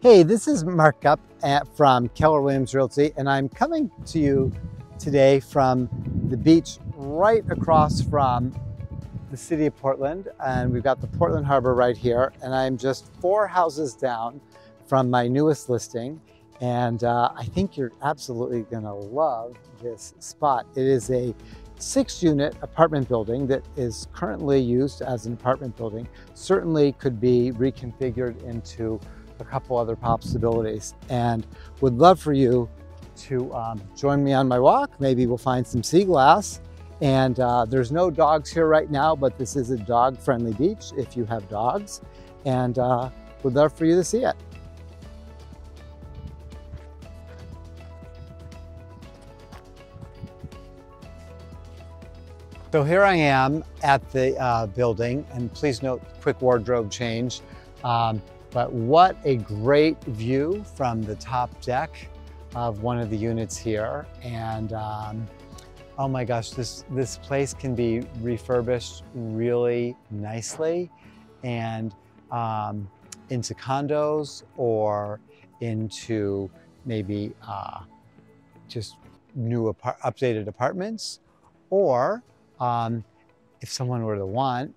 Hey, this is Mark Gupp from Keller Williams Realty, and I'm coming to you today from the beach right across from the city of Portland. And we've got the Portland Harbor right here, and I'm just 4 houses down from my newest listing. And I think you're absolutely gonna love this spot. It is a 6-unit apartment building that is currently used as an apartment building. Certainly could be reconfigured into a couple other possibilities, and would love for you to join me on my walk. Maybe we'll find some sea glass. And there's no dogs here right now, but this is a dog-friendly beach if you have dogs, and would love for you to see it. So here I am at the building, and please note, quick wardrobe change. But what a great view from the top deck of one of the units here. And oh my gosh, this place can be refurbished really nicely and into condos or into maybe just new updated apartments, or if someone were to want,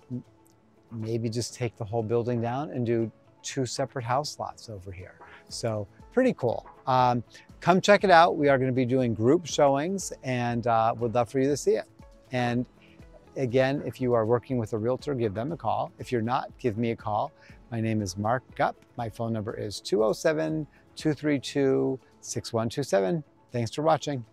maybe just take the whole building down and do 2 separate house lots over here. So pretty cool. Come check it out. We are going to be doing group showings, and would love for you to see it. And again, if you are working with a realtor, give them a call. If you're not, give me a call. My name is Mark Gupp. My phone number is 207-232-6127. Thanks for watching.